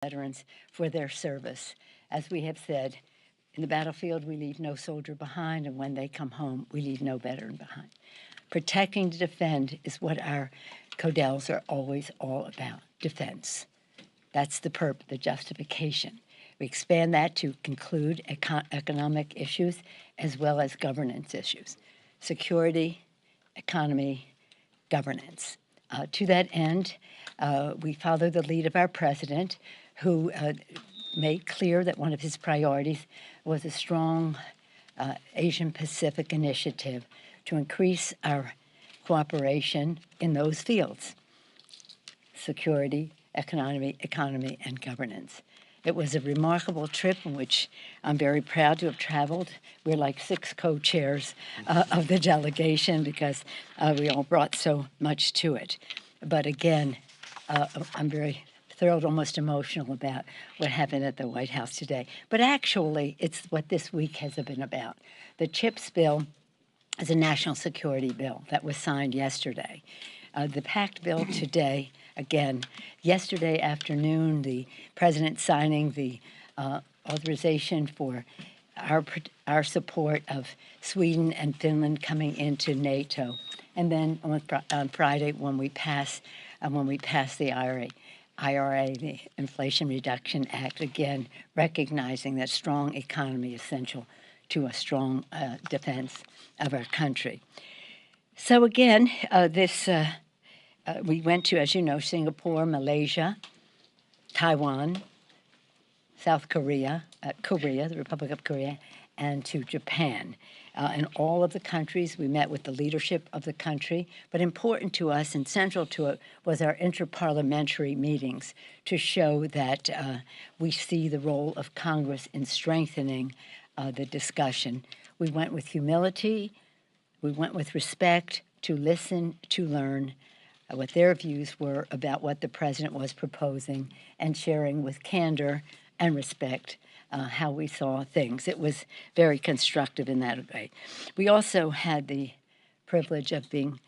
veterans for their service. As we have said, in the battlefield, we leave no soldier behind, and when they come home, we leave no veteran behind. Protecting to defend is what our codels are always all about, defense. That's the purpose, the justification. We expand that to include economic issues as well as governance issues, security, economy, governance. To that end, we follow the lead of our president, who made clear that one of his priorities was a strong Asian Pacific initiative to increase our cooperation in those fields: security, economy, and governance. It was a remarkable trip in which I'm very proud to have traveled. We're like 6 co-chairs of the delegation because we all brought so much to it. But again, I'm very thrilled, almost emotional about what happened at the White House today. But actually, it's what this week has been about. The CHIPS bill is a national security bill that was signed yesterday. The PACT bill today, again, yesterday afternoon, the president signing the authorization for our support of Sweden and Finland coming into NATO, and then on Friday when we pass the IRA, the Inflation Reduction Act, again recognizing that strong economy is essential to a strong defense of our country. So again, we went to, as you know, Singapore, Malaysia, Taiwan, South Korea, the Republic of Korea, and to Japan. In all of the countries, we met with the leadership of the country, but important to us and central to it was our interparliamentary meetings to show that we see the role of Congress in strengthening the discussion. We went with humility, we went with respect to listen, to learn what their views were about what the president was proposing, and sharing with candor and respect how we saw things. It was very constructive in that way. We also had the privilege of being,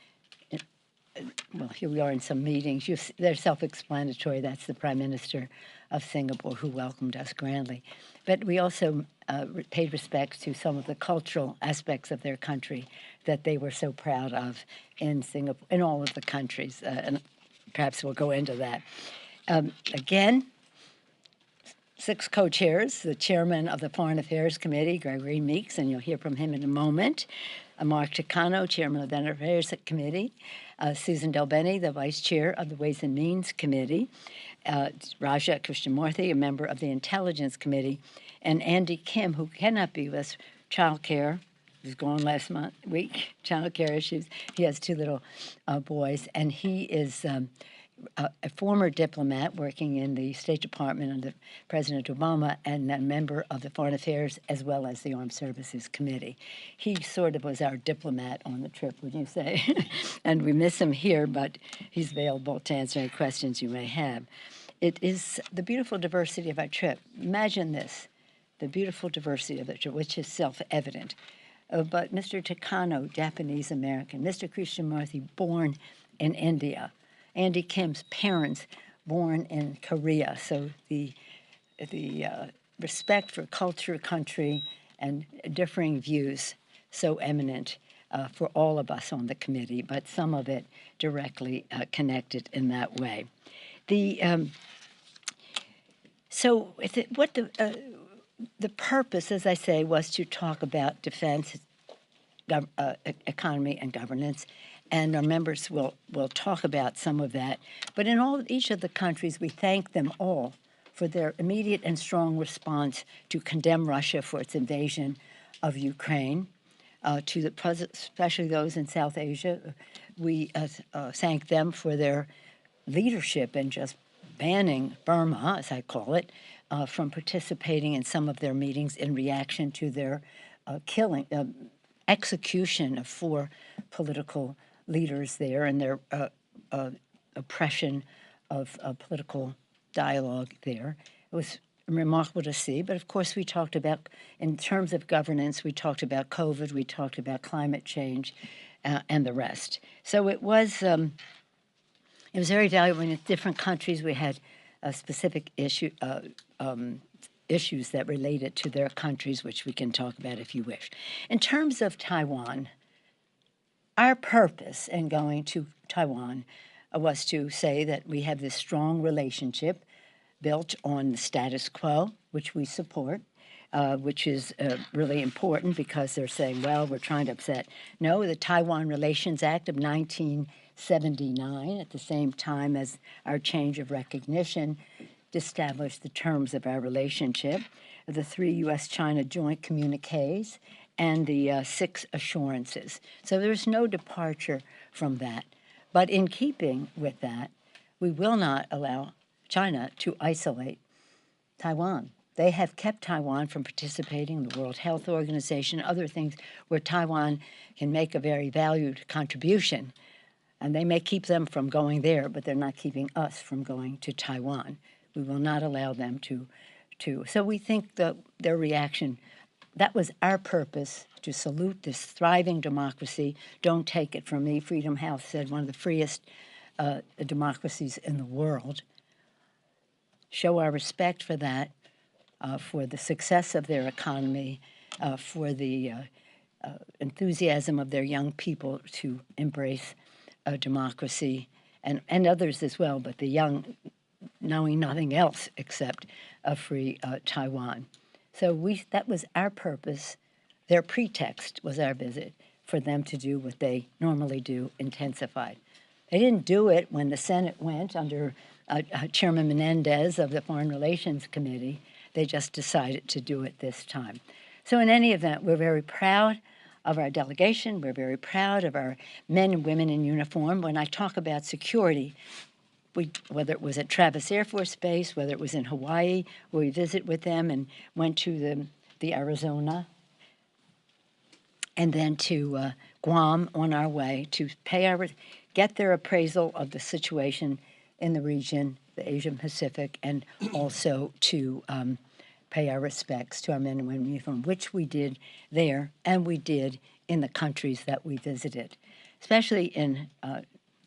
well, here we are in some meetings. They're self-explanatory. That's the Prime Minister of Singapore, who welcomed us grandly. But we also paid respects to some of the cultural aspects of their country that they were so proud of in Singapore, in all of the countries, and perhaps we'll go into that. Again, 6 co-chairs, the chairman of the Foreign Affairs Committee, Gregory Meeks, and you'll hear from him in a moment, Mark Takano, chairman of the Veterans Affairs Committee, Susan Delbene, the vice chair of the Ways and Means Committee, Raja Krishnamurthy, a member of the Intelligence Committee, and Andy Kim, who cannot be with us, child care. He was gone last week, child care issues. He has 2 little boys, and he is a former diplomat working in the State Department under President Obama, and a member of the Foreign Affairs as well as the Armed Services Committee. He sort of was our diplomat on the trip, would you say? And we miss him here, but he's available to answer any questions you may have. It is the beautiful diversity of our trip. Imagine this, the beautiful diversity of the trip, which is self-evident. But Mr. Takano, Japanese-American, Mr. Krishnamurthy, born in India, Andy Kim's parents born in Korea, so the respect for culture, country, and differing views so eminent for all of us on the committee, but some of it directly connected in that way. The purpose, as I say, was to talk about defense, economy, and governance. And our members will talk about some of that. But in each of the countries, we thank them all for their immediate and strong response to condemn Russia for its invasion of Ukraine. Especially those in South Asia, we thank them for their leadership in just banning Burma, as I call it, from participating in some of their meetings in reaction to their execution of 4 political leaders there and their oppression of political dialogue there. It was remarkable to see, but of course we talked about, in terms of governance, we talked about COVID, we talked about climate change, and the rest. So it was very valuable. In different countries we had specific issues that related to their countries, which we can talk about if you wish. In terms of Taiwan, our purpose in going to Taiwan was to say that we have this strong relationship built on the status quo, which we support, which is really important because they're saying, well, we're trying to upset. No, the Taiwan Relations Act of 1979, at the same time as our change of recognition, established the terms of our relationship, the 3 U.S.-China joint communiques, and the 6 assurances. So there's no departure from that. But in keeping with that, we will not allow China to isolate Taiwan. They have kept Taiwan from participating in the World Health Organization, other things where Taiwan can make a very valued contribution. And they may keep them from going there, but they're not keeping us from going to Taiwan. We will not allow them to. So we think that their reaction, that was our purpose, to salute this thriving democracy. Don't take it from me. Freedom House said one of the freest democracies in the world. Show our respect for that, for the success of their economy, for the enthusiasm of their young people to embrace democracy, and others as well, but the young knowing nothing else except a free Taiwan. So that was our purpose. Their pretext was our visit, for them to do what they normally do, intensified. They didn't do it when the Senate went under Chairman Menendez of the Foreign Relations Committee. They just decided to do it this time. So in any event, we're very proud of our delegation. We're very proud of our men and women in uniform. When I talk about security, whether it was at Travis Air Force Base, whether it was in Hawaii, where we visit with them and went to the Arizona, and then to Guam on our way to get their appraisal of the situation in the region, the Asian Pacific, and also to pay our respects to our men and women in uniform, which we did there, and we did in the countries that we visited, especially in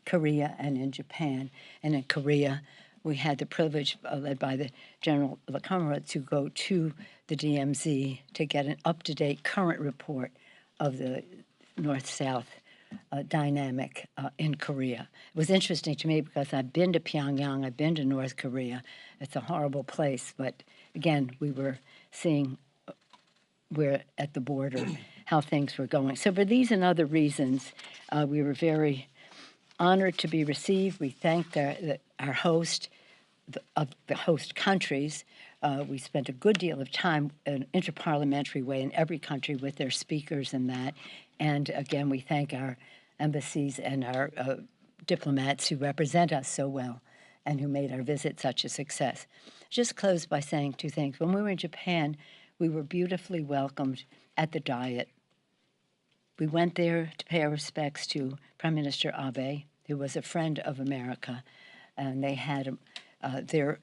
Korea and in Japan. And in Korea, we had the privilege, led by the General Lakamura, to go to the DMZ to get an up-to-date current report of the North-South dynamic in Korea. It was interesting to me because I've been to Pyongyang, I've been to North Korea. It's a horrible place, but again, we were seeing where at the border how things were going. So for these and other reasons, we were very honored to be received. We thanked our host, of the host countries. We spent a good deal of time in an interparliamentary way in every country with their speakers and that. And again, we thank our embassies and our diplomats who represent us so well and who made our visit such a success. Just close by saying 2 things. When we were in Japan, we were beautifully welcomed at the Diet. We went there to pay our respects to Prime Minister Abe, who was a friend of America, and they had their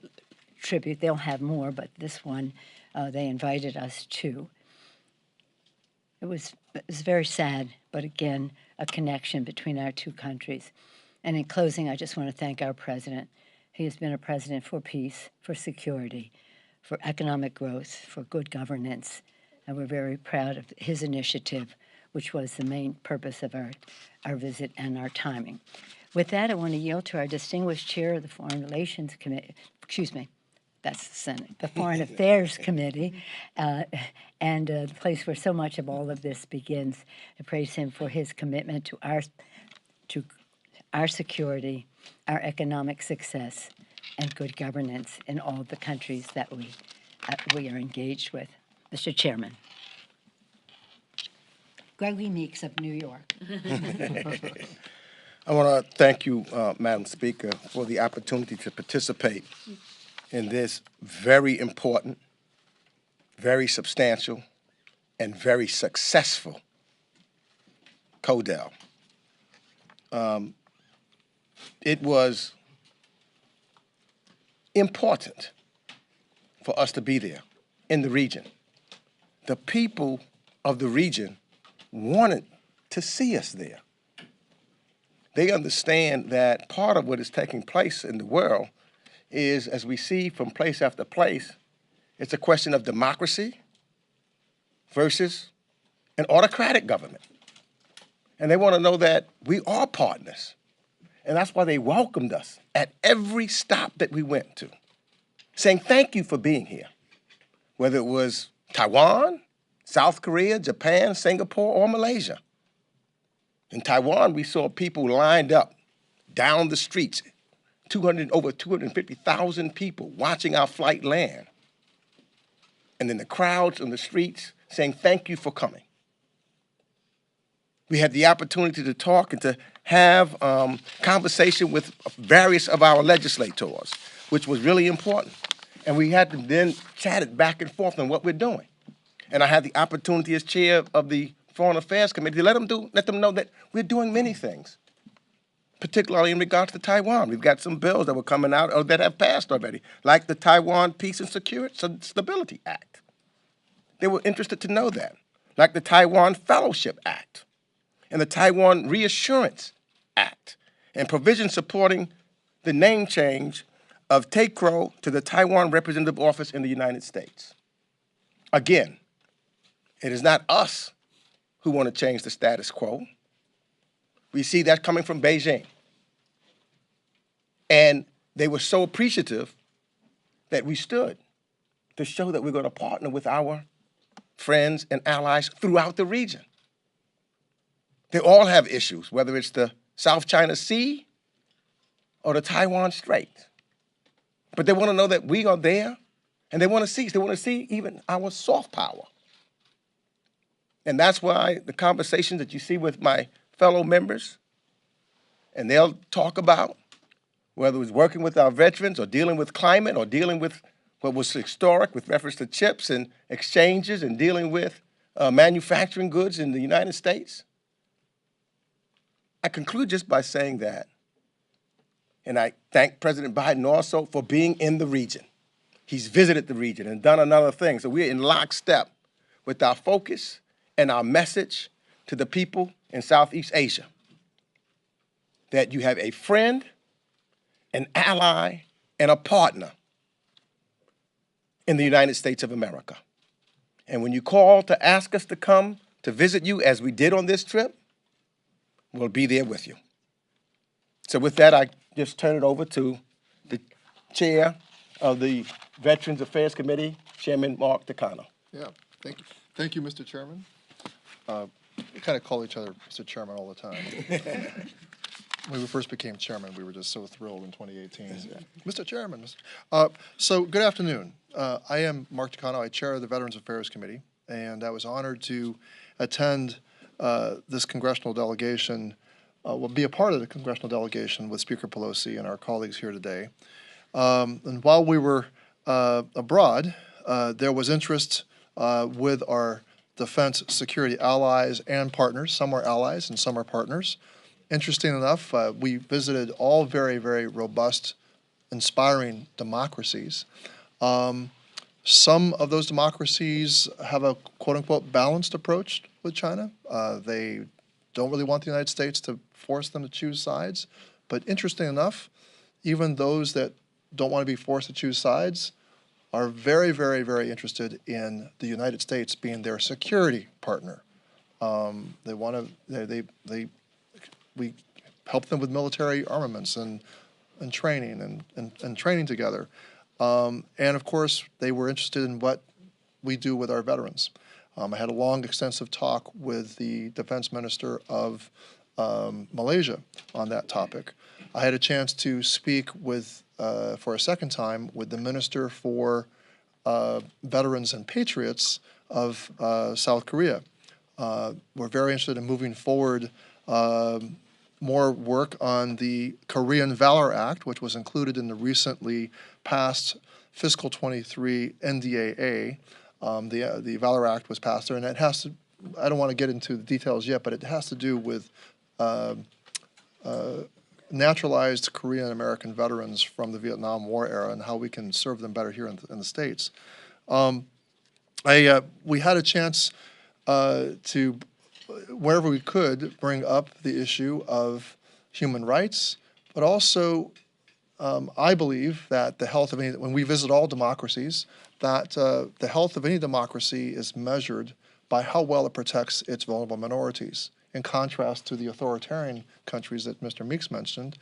tribute. They'll have more, but this one they invited us to. It was very sad, but again, a connection between our 2 countries. And in closing, I just want to thank our president. He has been a president for peace, for security, for economic growth, for good governance, and we're very proud of his initiative, which was the main purpose of our visit and our timing. With that, I want to yield to our distinguished chair of the Foreign Relations Committee, that's the Senate, the Foreign Affairs Committee, and the place where so much of all of this begins. I praise him for his commitment to our security, our economic success, and good governance in all of the countries that we are engaged with. Mr. Chairman. Gregory Meeks of New York. I want to thank you, Madam Speaker, for the opportunity to participate in this very important, very substantial, and very successful CODEL. It was important for us to be there in the region. The people of the region wanted to see us there. They understand that part of what is taking place in the world is, as we see from place after place, it's a question of democracy versus an autocratic government. And they want to know that we are partners. And that's why they welcomed us at every stop that we went to, saying thank you for being here, whether it was Taiwan, South Korea, Japan, Singapore, or Malaysia. In Taiwan, we saw people lined up down the streets, over 250,000 people watching our flight land. And then the crowds on the streets saying thank you for coming. We had the opportunity to talk and to have conversation with various of our legislators, which was really important. And we had to then chat it back and forth on what we're doing. And I had the opportunity as chair of the Foreign Affairs Committee to let them know that we're doing many things, particularly in regards to Taiwan. We've got some bills that were coming out or that have passed already, like the Taiwan Peace and Stability Act. They were interested to know that, like the Taiwan Fellowship Act and the Taiwan Reassurance Act, and provisions supporting the name change of TACRO to the Taiwan Representative Office in the United States. Again, it is not us who want to change the status quo. We see that coming from Beijing. And they were so appreciative that we stood to show that we're going to partner with our friends and allies throughout the region. They all have issues, whether it's the South China Sea or the Taiwan Strait. But they want to know that we are there, and they want to see even our soft power. And that's why the conversations that you see with my fellow members, and they'll talk about whether it's working with our veterans or dealing with climate or dealing with what was historic with reference to chips and exchanges and dealing with manufacturing goods in the United States. I conclude just by saying that, and I thank President Biden also for being in the region. He's visited the region and done another thing. So we're in lockstep with our focus and our message to the people in Southeast Asia, that you have a friend, an ally, and a partner in the United States of America. And when you call to ask us to come to visit you, as we did on this trip, we'll be there with you. So with that, I just turn it over to the chair of the Veterans Affairs Committee, Chairman Mark Takano. Yeah, thank you. Thank you, Mr. Chairman. We kind of call each other Mr. Chairman all the time. When we first became chairman, we were just so thrilled in 2018. Mr. Chairman. So good afternoon. I am Mark Takano. I chair the Veterans Affairs Committee, and I was honored to attend this congressional delegation, be a part of the congressional delegation with Speaker Pelosi and our colleagues here today. And while we were abroad, there was interest with our defense security allies and partners. Some are allies and some are partners. Interesting enough, we visited all very, very robust, inspiring democracies. Some of those democracies have a quote-unquote balanced approach with China. They don't really want the United States to force them to choose sides. But interesting enough, even those that don't want to be forced to choose sides are very, very, very interested in the United States being their security partner. They want to, we help them with military armaments and training and training together. And of course, they were interested in what we do with our veterans. I had a long, extensive talk with the defense minister of Malaysia on that topic. I had a chance to speak with, for a second time, with the Minister for Veterans and Patriots of South Korea. We're very interested in moving forward more work on the Korean Valor Act, which was included in the recently passed fiscal 23 NDAA. The Valor Act was passed there, and it has to, I don't want to get into the details yet, but it has to do with naturalized Korean American veterans from the Vietnam War era and how we can serve them better here in the States. We had a chance to, wherever we could, bring up the issue of human rights, but also I believe that the health of any, when we visit all democracies, that the health of any democracy is measured by how well it protects its vulnerable minorities, in contrast to the authoritarian countries that Mr. Meeks mentioned.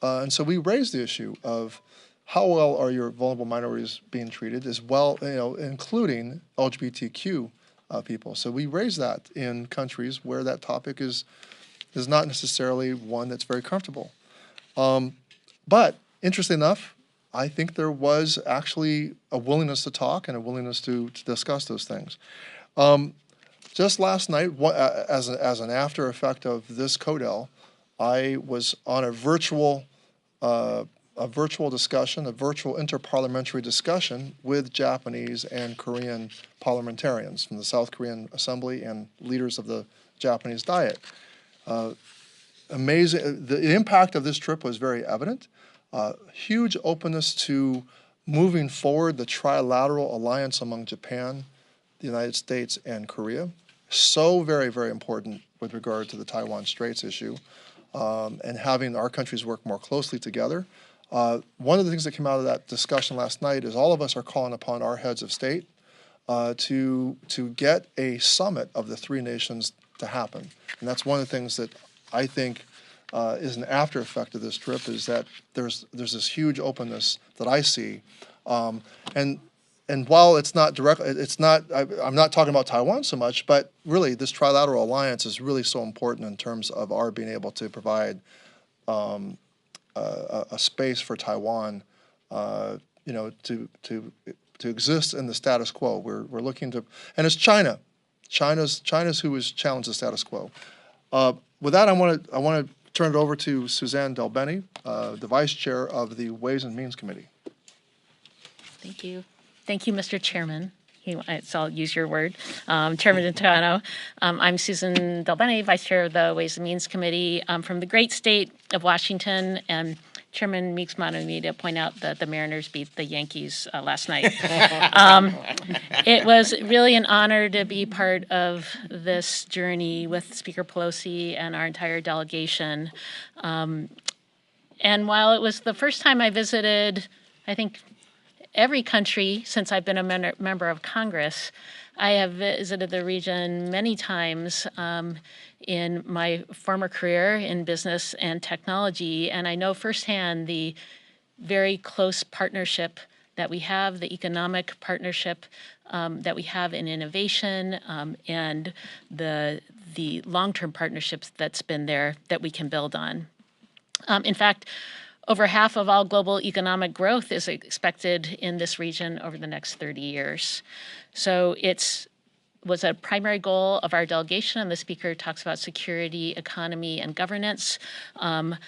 And so we raised the issue of how well are your vulnerable minorities being treated, as well, including LGBTQ people. So we raised that in countries where that topic is not necessarily one that's very comfortable. But interesting enough, I think there was actually a willingness to talk and a willingness to discuss those things. Just last night, as an after effect of this CODEL, I was on a virtual discussion, a virtual interparliamentary discussion with Japanese and Korean parliamentarians from the South Korean Assembly and leaders of the Japanese Diet. Amazing. The impact of this trip was very evident. Huge openness to moving forward the trilateral alliance among Japan, the United States, and Korea. So very, very important with regard to the Taiwan Straits issue, and having our countries work more closely together. One of the things that came out of that discussion last night is all of us are calling upon our heads of state to get a summit of the three nations to happen. And that's one of the things that I think is an after effect of this trip, is that there's this huge openness that I see. And while it's not direct, I'm not talking about Taiwan so much, but really this trilateral alliance is really so important in terms of our being able to provide a space for Taiwan, to exist in the status quo. We're looking to, and it's China's who has challenged the status quo. With that, I want to turn it over to Suzanne Delbene, the Vice Chair of the Ways and Means Committee. Thank you. Thank you, Mr. Chairman. So I'll use your word. Chairman Napolitano. I'm Susan Delbene, Vice Chair of the Ways and Means Committee from the great state of Washington. And Chairman Meeks wanted me to point out that the Mariners beat the Yankees last night. It was really an honor to be part of this journey with Speaker Pelosi and our entire delegation. And while it was the first time I visited, I think, every country since I've been a member of Congress, I have visited the region many times in my former career in business and technology, and I know firsthand the very close partnership that we have, the economic partnership that we have in innovation, and the long-term partnerships that's been there that we can build on. In fact, over half of all global economic growth is expected in this region over the next 30 years. So it was a primary goal of our delegation, and the Speaker talks about security, economy, and governance. On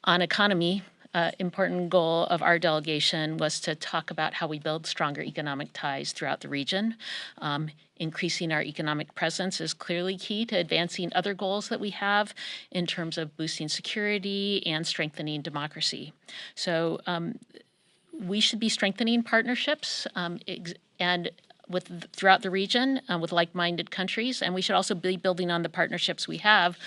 economy, important goal of our delegation was to talk about how we build stronger economic ties throughout the region. Increasing our economic presence is clearly key to advancing other goals that we have in terms of boosting security and strengthening democracy. So we should be strengthening partnerships and throughout the region with like-minded countries, and we should also be building on the partnerships we have.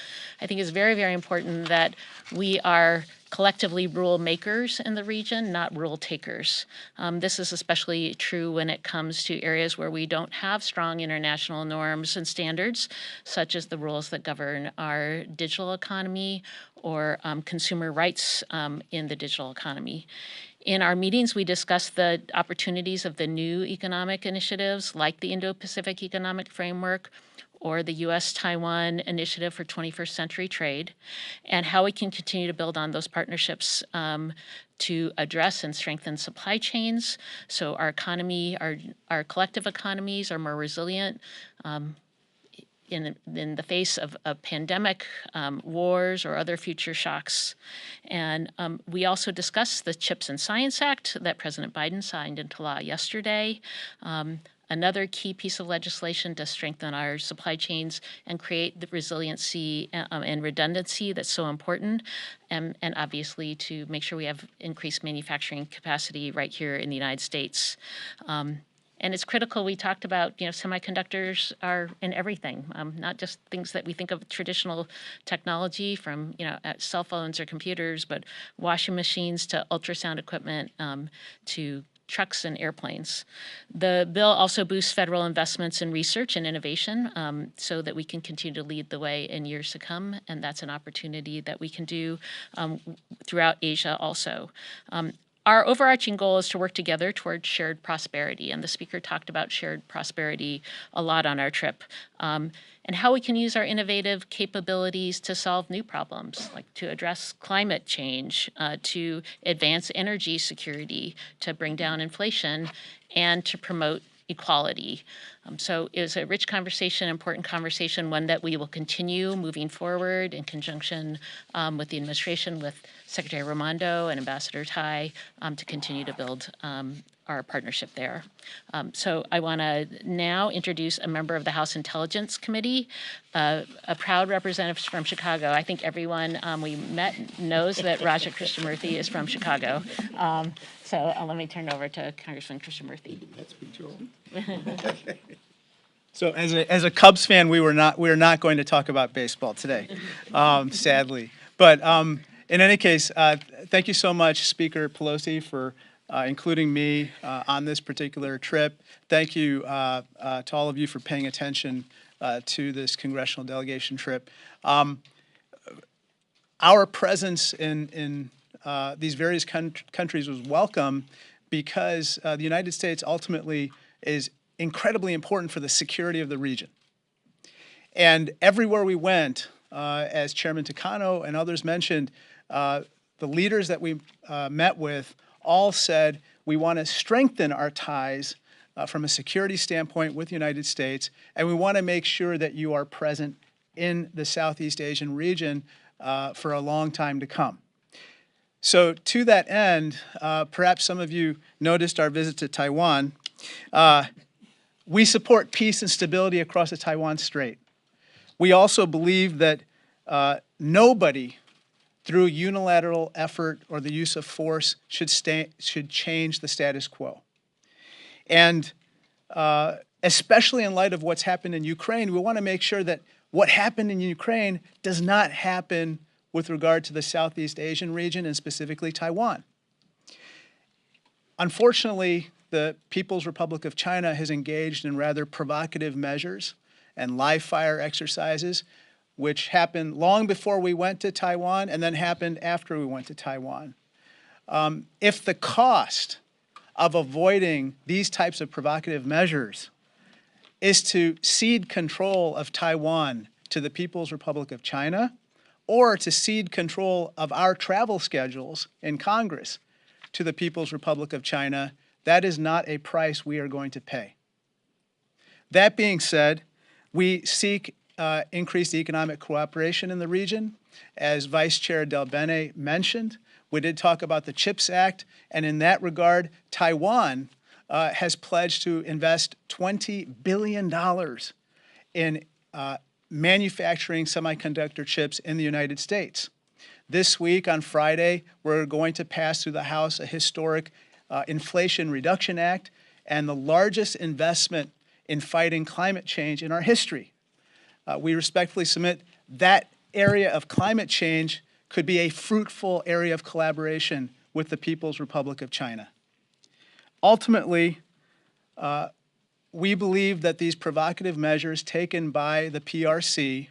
I think it's very, very important that we are collectively rule makers in the region, not rule takers. This is especially true when it comes to areas where we don't have strong international norms and standards, such as the rules that govern our digital economy or consumer rights in the digital economy. In our meetings, we discussed the opportunities of the new economic initiatives like the Indo-Pacific Economic Framework or the U.S.-Taiwan Initiative for 21st Century Trade, and how we can continue to build on those partnerships to address and strengthen supply chains so our economy, our collective economies are more resilient in the face of a pandemic, wars, or other future shocks. And we also discussed the CHIPS and Science Act that President Biden signed into law yesterday. Another key piece of legislation to strengthen our supply chains and create the resiliency and redundancy that's so important, and obviously to make sure we have increased manufacturing capacity right here in the United States. And it's critical. We talked about, semiconductors are in everything, not just things that we think of traditional technology from, cell phones or computers, but washing machines to ultrasound equipment to trucks and airplanes. The bill also boosts federal investments in research and innovation so that we can continue to lead the way in years to come, and that's an opportunity that we can do throughout Asia also. Our overarching goal is to work together towards shared prosperity, and the speaker talked about shared prosperity a lot on our trip, and how we can use our innovative capabilities to solve new problems, like to address climate change, to advance energy security, to bring down inflation, and to promote equality. So it was a rich conversation, important conversation, one that we will continue moving forward in conjunction with the administration, with Secretary Raimondo and Ambassador Tai to continue to build our partnership there. So I want to now introduce a member of the House Intelligence Committee, a proud representative from Chicago. I think everyone we met knows that Raja Krishnamurthy is from Chicago. So let me turn it over to Congressman Krishnamurthy. So as a Cubs fan, we are not going to talk about baseball today, sadly. But in any case, thank you so much, Speaker Pelosi, for including me on this particular trip. Thank you to all of you for paying attention to this congressional delegation trip. Our presence in these various countries was welcome because the United States ultimately is incredibly important for the security of the region. And everywhere we went, as Chairman Takano and others mentioned, the leaders that we met with all said we want to strengthen our ties from a security standpoint with the United States, and we want to make sure that you are present in the Southeast Asian region for a long time to come. So to that end, perhaps some of you noticed our visit to Taiwan. We support peace and stability across the Taiwan Strait. We also believe that nobody, through unilateral effort or the use of force, should change the status quo. And especially in light of what's happened in Ukraine, we want to make sure that what happened in Ukraine does not happen with regard to the Southeast Asian region and specifically Taiwan. Unfortunately, the People's Republic of China has engaged in rather provocative measures and live fire exercises, which happened long before we went to Taiwan and then happened after we went to Taiwan. If the cost of avoiding these types of provocative measures is to cede control of Taiwan to the People's Republic of China, or to cede control of our travel schedules in Congress to the People's Republic of China, that is not a price we are going to pay. That being said, we seek increased economic cooperation in the region. As Vice Chair Del Bene mentioned, we did talk about the CHIPS Act, and in that regard, Taiwan has pledged to invest $20 billion in manufacturing semiconductor chips in the United States. This week, on Friday, we're going to pass through the House a historic Inflation Reduction Act and the largest investment in fighting climate change in our history. We respectfully submit that area of climate change could be a fruitful area of collaboration with the People's Republic of China. Ultimately, we believe that these provocative measures taken by the PRC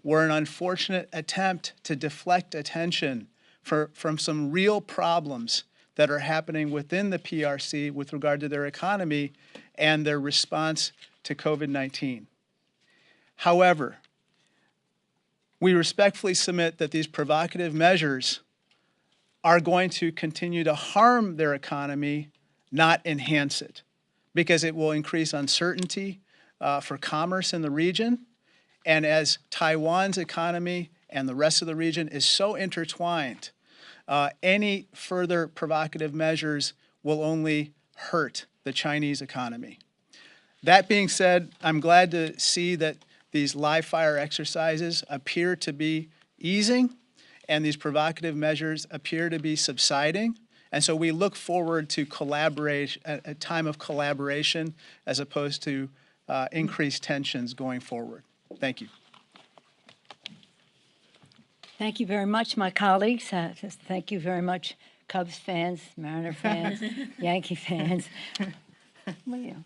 were an unfortunate attempt to deflect attention from some real problems that are happening within the PRC with regard to their economy and their response to COVID-19. However, we respectfully submit that these provocative measures are going to continue to harm their economy, not enhance it, because it will increase uncertainty for commerce in the region. And as Taiwan's economy and the rest of the region is so intertwined, any further provocative measures will only hurt the Chinese economy. That being said, I'm glad to see that these live fire exercises appear to be easing and these provocative measures appear to be subsiding, And so we look forward to a time of collaboration as opposed to increased tensions going forward. Thank you. Thank you very much, my colleagues. Just thank you very much, Cubs fans, Mariner fans, Yankee fans. What are you?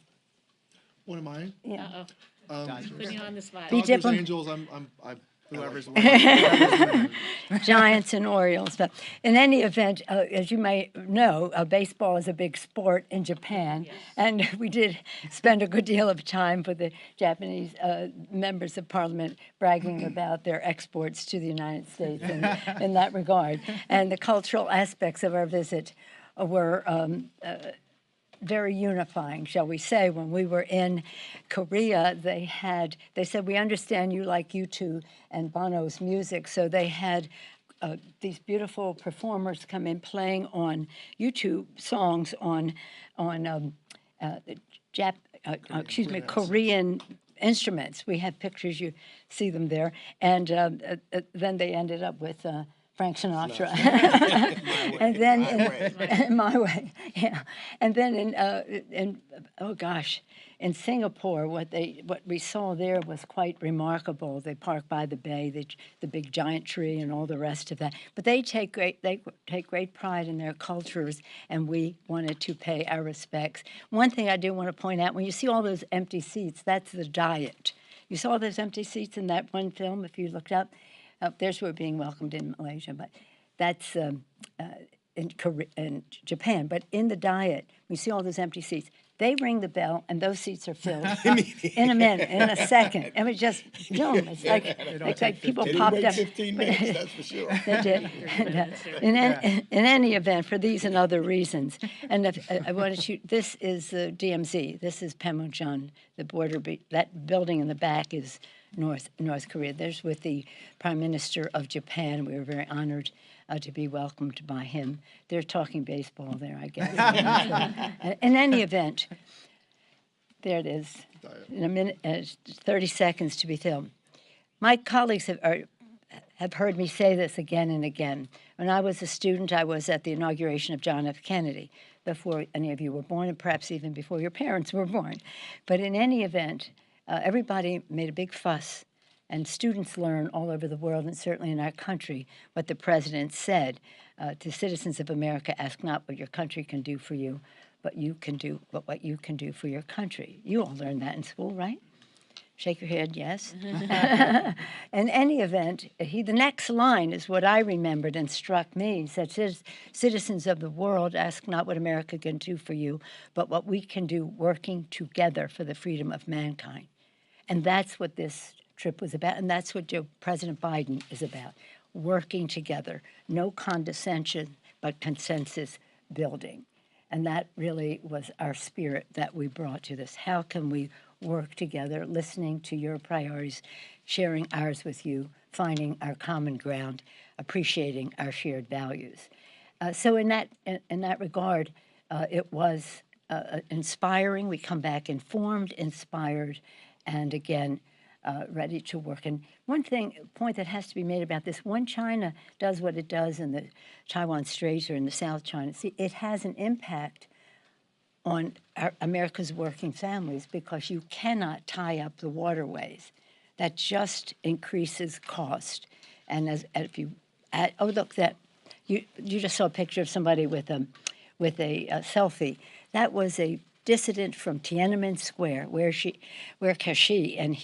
What am I? Yeah. Putting you on the spot. Be Dodgers, diplomat. Angels. Whoever's Giants and Orioles. But in any event, as you may know, baseball is a big sport in Japan, and we did spend a good deal of time with the Japanese members of Parliament bragging about their exports to the United States in that regard. And the cultural aspects of our visit were very unifying, shall we say. When we were in Korea, they said, we understand you like U2 and Bono's music, so they had these beautiful performers come in playing on YouTube songs on Korean instruments. We have pictures, you see them there, and then they ended up with Frank Sinatra, and then My Way, yeah, and then in Singapore, what we saw there was quite remarkable. They park by the bay, the big giant tree, and all the rest of that. But they take great pride in their cultures, and we wanted to pay our respects. One thing I do want to point out: when you see all those empty seats, that's the Diet. You saw those empty seats in that one film. If you looked up. There's where we're being welcomed in Malaysia, but that's in Japan. But in the Diet, we see all those empty seats. They ring the bell, and those seats are filled in a minute, in a second. And it's just, boom. It's like people popped up. 15 minutes, that's for sure. They did. And, in any event, for these and other reasons, and I wanted to, this is the DMZ. This is Panmunjom, the border. That building in the back is North Korea. There's with the Prime Minister of Japan. We were very honored to be welcomed by him. They're talking baseball there, I guess. In any event, there it is. In a minute, 30 seconds to be filmed. My colleagues have heard me say this again and again. When I was a student, I was at the inauguration of John F. Kennedy, before any of you were born, and perhaps even before your parents were born. But in any event, everybody made a big fuss, and students learn all over the world, and certainly in our country, what the president said to citizens of America: ask not what your country can do for you, but what you can do for your country. You all learned that in school, right? Shake your head, yes. In any event, the next line is what I remembered and struck me. He said, citizens of the world, ask not what America can do for you, but what we can do working together for the freedom of mankind. And that's what this trip was about, and that's what President Biden is about, working together. No condescension, but consensus building. And that really was our spirit that we brought to this. How can we work together, listening to your priorities, sharing ours with you, finding our common ground, appreciating our shared values? So in that regard, it was inspiring. We come back informed, inspired, and again, ready to work. And one point that has to be made about this: when China does what it does in the Taiwan Straits or in the South China Sea, it has an impact on America's working families, because you cannot tie up the waterways. That just increases cost. And if you add, oh look, that you just saw a picture of somebody with a selfie. That was a dissident from Tiananmen Square, where Kashi, and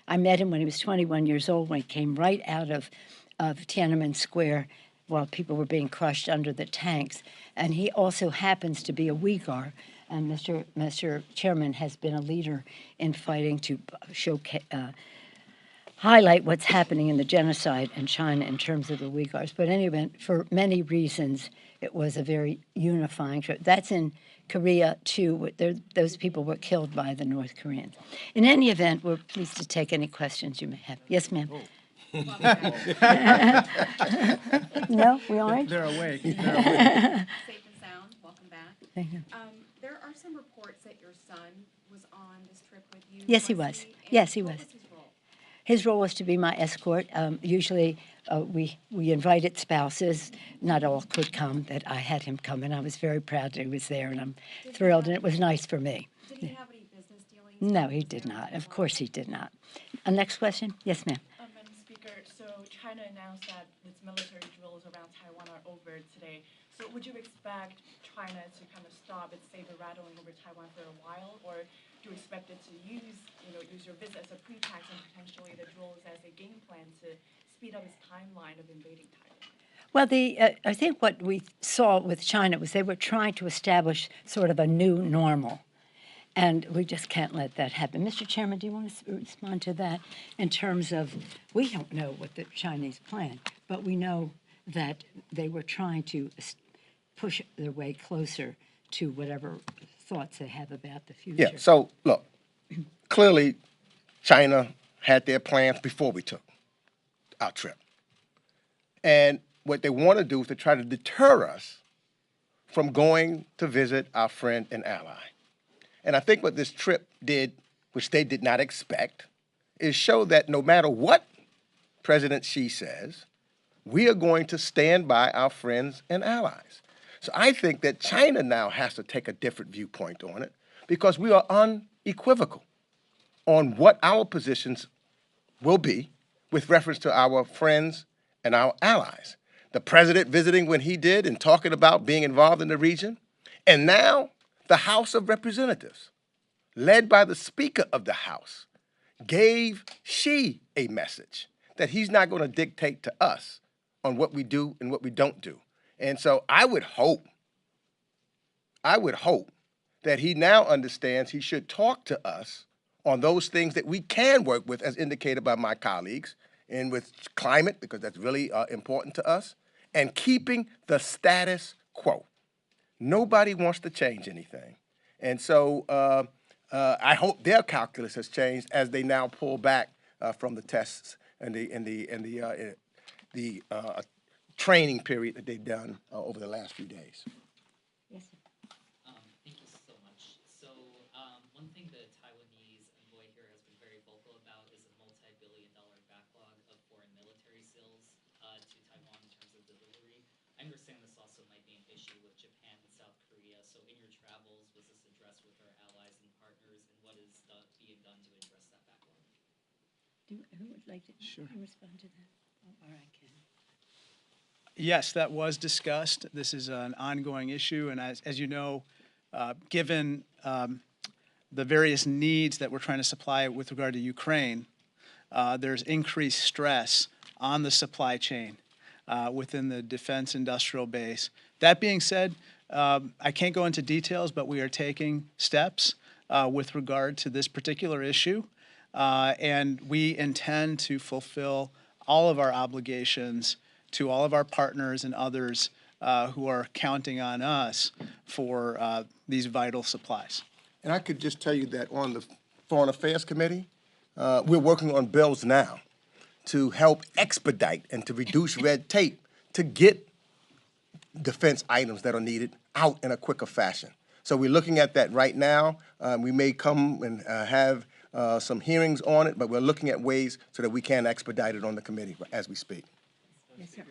I met him when he was 21 years old, when he came right out of Tiananmen Square while people were being crushed under the tanks. And he also happens to be a Uyghur, and Mr. Chairman has been a leader in fighting to highlight what's happening in the genocide in China in terms of the Uyghurs. But anyway, for many reasons, it was a very unifying trip. That's in Korea, too. Those people were killed by the North Koreans. In any event, we're pleased to take any questions you may have. Yes, ma'am. No, we aren't? They're awake. Safe and sound. Welcome back. Thank you. There are some reports that your son was on this trip with you. Yes, he was. Yes, he was. What was his role? His role was to be my escort. Usually, we invited spouses. Not all could come. That I had him come, and I was very proud that he was there, and I'm thrilled, and it was nice for me. Did he have any business dealings? No, he did not. Of course, he did not. Next question. Yes, ma'am. Madam Speaker, so China announced that its military drills around Taiwan are over today. So would you expect China to kind of stop its saber rattling over Taiwan for a while, or do you expect it to use your visit as a pretext and potentially the drills as a game plan to speed up its timeline of invading Taiwan? Well, I think what we saw with China was they were trying to establish sort of a new normal. And we just can't let that happen. Mr. Chairman, do you want to respond to that in terms of, we don't know what the Chinese plan, but we know that they were trying to push their way closer to whatever thoughts they have about the future. Yeah, so look, clearly China had their plans before we took our trip. And what they want to do is to try to deter us from going to visit our friend and ally. And I think what this trip did, which they did not expect, is show that no matter what President Xi says, we are going to stand by our friends and allies. So I think that China now has to take a different viewpoint on it because we are unequivocal on what our positions will be with reference to our friends and our allies. The president visiting when he did and talking about being involved in the region, and now the House of Representatives, led by the Speaker of the House, gave Xi a message that he's not going to dictate to us on what we do and what we don't do. And so I would hope that he now understands he should talk to us on those things that we can work with, as indicated by my colleagues, and with climate, because that's really important to us, and keeping the status quo. Nobody wants to change anything. And so I hope their calculus has changed as they now pull back from the tests and the training period that they've done over the last few days. Yes, sir. Thank you so much. So one thing the Taiwanese envoy here has been very vocal about is a multi-billion-dollar backlog of foreign military sales to Taiwan in terms of delivery. I understand this also might be an issue with Japan and South Korea. So in your travels, was this addressed with our allies and partners, and what is being done to address that backlog? Who would like to Sure. respond to that? Oh, all right, Ken. Yes, that was discussed. This is an ongoing issue, and as you know, given the various needs that we're trying to supply with regard to Ukraine, there's increased stress on the supply chain within the defense industrial base. That being said, I can't go into details, but we are taking steps with regard to this particular issue, and we intend to fulfill all of our obligations to all of our partners and others who are counting on us for these vital supplies. And I could just tell you that on the Foreign Affairs Committee, we're working on bills now to help expedite and to reduce red tape to get defense items that are needed out in a quicker fashion. So we're looking at that right now. We may come and have some hearings on it, but we're looking at ways so that we can expedite it on the committee as we speak. Yes, sir.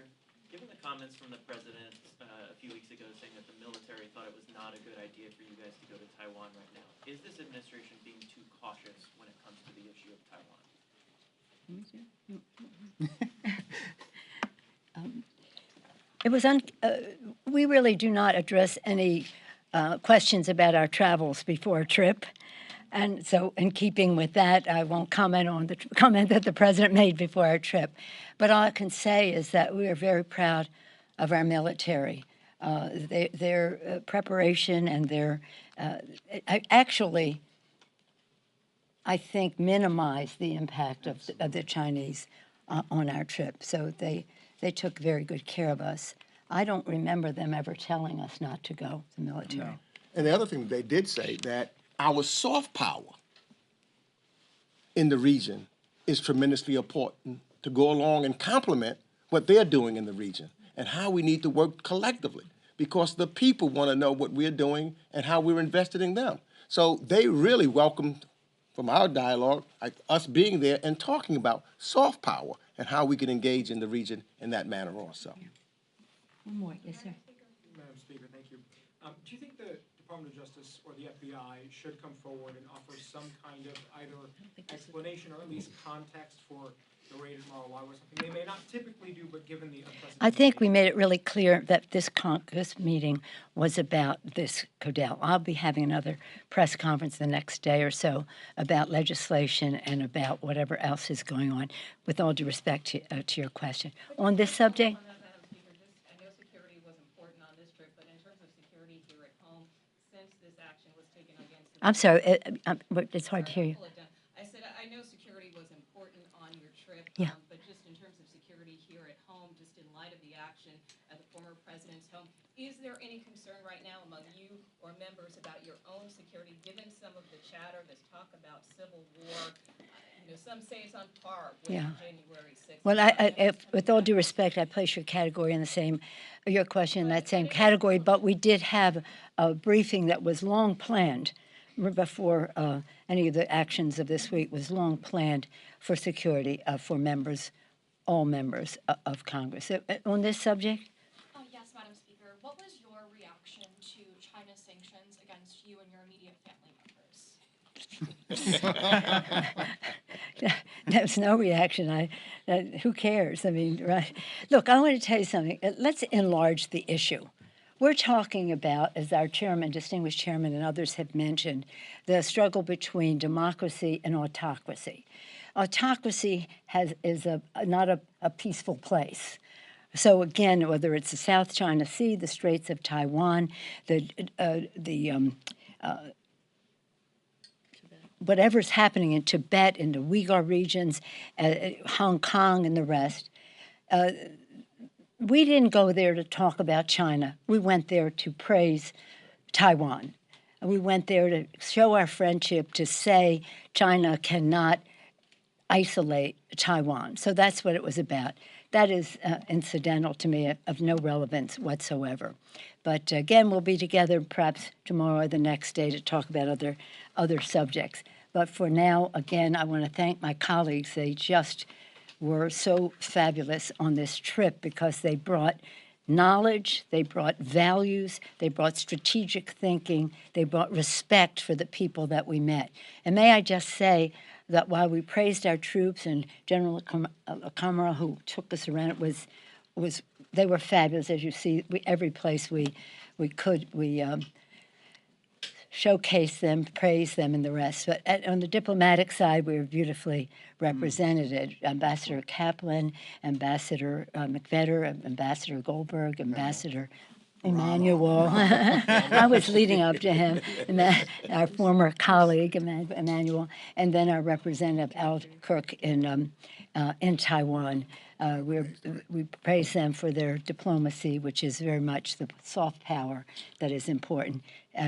Given the comments from the president a few weeks ago saying that the military thought it was not a good idea for you guys to go to Taiwan right now, is this administration being too cautious when it comes to the issue of Taiwan? We really do not address any questions about our travels before a trip. And so in keeping with that, I won't comment on the comment that the president made before our trip. But all I can say is that we are very proud of our military. Their preparation and their actually, I think, minimized the impact of the Chinese on our trip. So they took very good care of us. I don't remember them ever telling us not to go, the military. No. And the other thing they did say that our soft power in the region is tremendously important to go along and complement what they're doing in the region and how we need to work collectively because the people want to know what we're doing and how we're invested in them. So they really welcomed from our dialogue, like us being there and talking about soft power and how we can engage in the region in that manner also. One more, yes, sir. Madam Speaker, thank you. Do you think the Department of Justice or the FBI should come forward and offer some kind of either explanation or at least context for the raid at Mar-a-Lago or something they may not typically do, but given the unprecedented I think we nature? made it really clear that this meeting was about this, Codell. I'll be having another press conference the next day or so about legislation and about whatever else is going on, with all due respect to your question. On this subject, Madam Speaker, I know security was important on this trip, but in terms of security here at home, since this action was taken against the I'm sorry, it's hard to hear you. Pull it down. I said I know security was important on your trip, Yeah. but just in terms of security here at home, just in light of the action at the former president's home, is there any concern right now among you or members about your own security, given some of the chatter, this talk about civil war? Some say it's on par with January 6th. Well, with all due respect, I place your category in the same, your question in that same category, but we did have a briefing that was long planned before any of the actions of this week was long planned for security for members, all members of Congress. On this subject? Yes, Madam Speaker. What was your reaction to China's sanctions against you and your immediate family members? There's no reaction. Who cares? I mean, right? Look, I want to tell you something. Let's enlarge the issue. We're talking about, as our chairman, distinguished chairman, and others have mentioned, the struggle between democracy and autocracy. Autocracy is not a peaceful place. So again, whether it's the South China Sea, the Straits of Taiwan, whatever's happening in Tibet, in the Uyghur regions, Hong Kong, and the rest. We didn't go there to talk about China. We went there to praise Taiwan. We went there to show our friendship, to say China cannot isolate Taiwan. So that's what it was about. That is incidental to me, of no relevance whatsoever. But again, we'll be together perhaps tomorrow or the next day to talk about other subjects. But for now, again, I want to thank my colleagues. They just were so fabulous on this trip because they brought knowledge, they brought values, they brought strategic thinking, they brought respect for the people that we met. And may I just say that while we praised our troops and General Kamara, who took us around, they were fabulous. As you see, every place we could, showcase them, praise them, and the rest. But on the diplomatic side, we were beautifully represented. Ambassador Kaplan, Ambassador McVetter, Ambassador Goldberg, Ambassador Emmanuel. I was leading up to him, and our former colleague, Emmanuel, and then our representative, Al Kirk, in Taiwan. We praise them for their diplomacy, which is very much the soft power that is important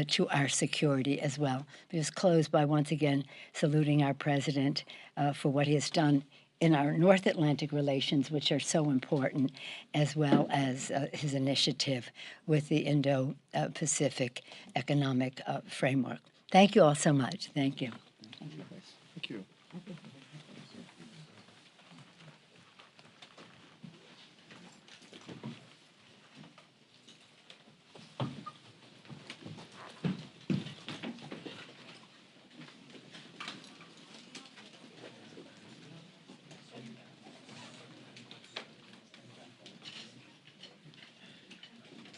to our security as well. We just close by once again saluting our president for what he has done in our North Atlantic relations, which are so important, as well as his initiative with the Indo-Pacific Economic Framework. Thank you all so much. Thank you. Thank you.